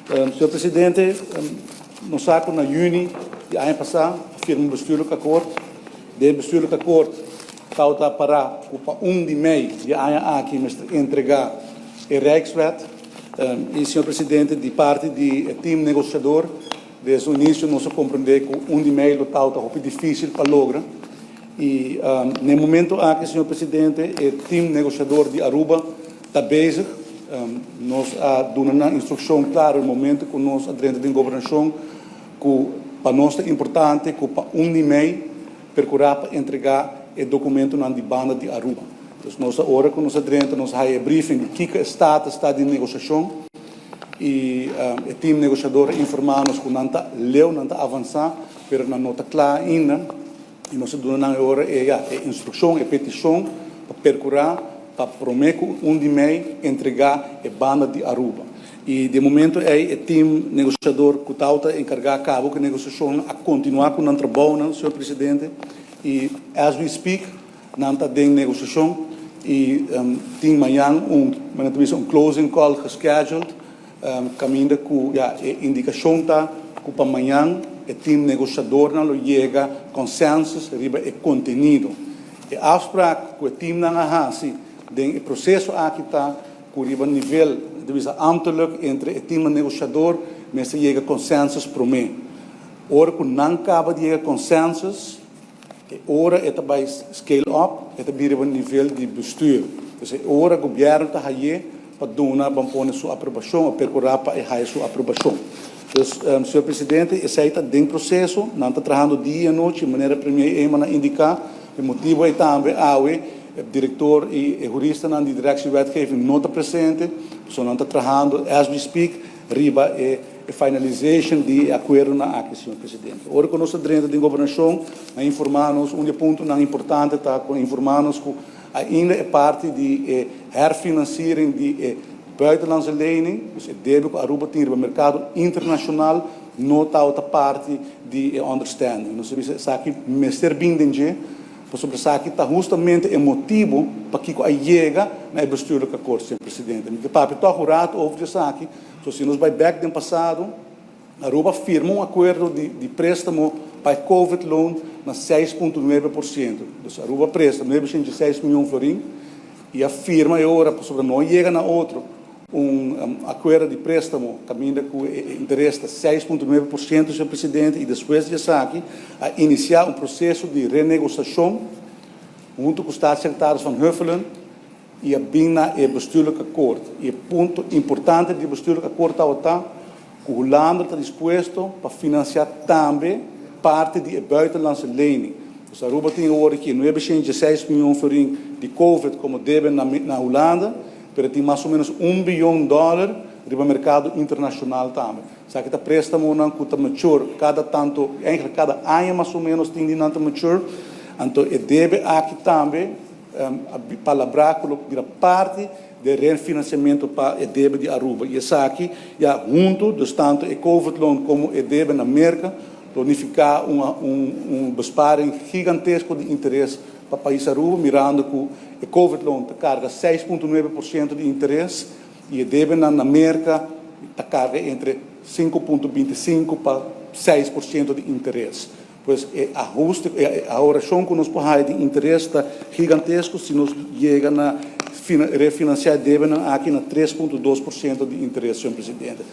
Senhor Presidente, no saco na juni de ano passado, firma bestuurlijk akkoord. De bestuurlijk akkoord está para o 1 de maio de ano aqui, mas entregar a Rijkswet. E, Senhor Presidente, de parte do time negociador, desde o início nós compreendemos que o 1 de maio está muito difícil para lograr. E, no momento aqui, Senhor Presidente, o time negociador de Aruba está bezig. Nós damos uma instrução clara no momento que nós, dentro da governação, que para nós é importante que para 1 de maio procurar para entregar o documento na banda de Aruba. Então, nós agora que nós dentro nós temos briefing de que está de negociação e o time negociador informa-nos que não está leu, não está avançar, mas não está claro ainda. E nós damos agora a instrução, a petição para procurar para prometer 1 de maio entregar a banda de Aruba. E, de momento, é o time negociador que está encarregado a cabo que a negociação a continuar com o trabalho, Senhor Presidente. E, as we speak, não está em negociação. E tem amanhã um closing call scheduled, caminho com a indicação está que para amanhã o time negociador não chega a consenso sobre o conteúdo. E a afspraak que o time não faz, o processo aqui está com o nível de ambtelijk entre o time negociador, mas chega a consenso para mim. Ora que não acaba de chegar a consenso, ora é também scale up, é também o nível de bestuur. Então, ora o governo está aí para dar uma sua aprovação, para procurar para a sua aprovação. Então, Senhor Presidente, esse aí está dentro do processo, não está trabalhando dia e noite, de maneira primeira indicar, o motivo é também o diretor e o jurista na direção de wetgeving não está presente, só não está trabalhando, as we speak, riba a finalization de acordo na ACI, Senhor Presidente. Agora, que nós dentro da governação, informar-nos, ponto não importante está informar-nos que ainda é parte de herfinanciering de buitenlandse lening, dus het deel que Aruba tem no mercado internacional, não está outra parte de understanding. Nós sabemos aqui, Mr. Bindenge, sobre isso aqui está justamente o motivo para que a chega na bestuurlijk akkoord, Senhor Presidente. O papo está jurado over isso aqui. Se nós vai back no passado, Aruba firmou acordo de préstamo para COVID loan na 6,9%. Então, Aruba presta 906 milhões de florins e a firma agora, sobre não chega na outro, acordo de préstamo caminha com interesse de 6,9%, Senhor Presidente, e depois disso aqui, a iniciar um processo de renegociação junto com os Staatssecretários van Huffelen e a BINA e bestuurlijk akkoord. E o ponto importante do bestuurlijk akkoord está que o Holanda está disposto para financiar também parte de buitenlandse lening. Dus Aruba tem agora aqui 906 milhões de florins de COVID como devem na Holanda, mas tem mais ou menos $1 bilhão no mercado internacional também. Só que está préstamo não que está mature, cada ano mais ou menos tem de não mature, então deve aqui também palabrar com a parte de refinanciamento para o débito de Aruba. E isso aqui, já junto, tanto o COVID loan como o débito na América, planificar besparing gigantesco de interesse para o país Aruba, mirando que o COVID loan carga 6,9% de interesse e o débito na América carga entre 5,25% para 6% de interesse. Pois a oração que nos põe de interesse está gigantesco se nos chega a refinanciar débito aqui na 3,2% de interesse, Senhor Presidente.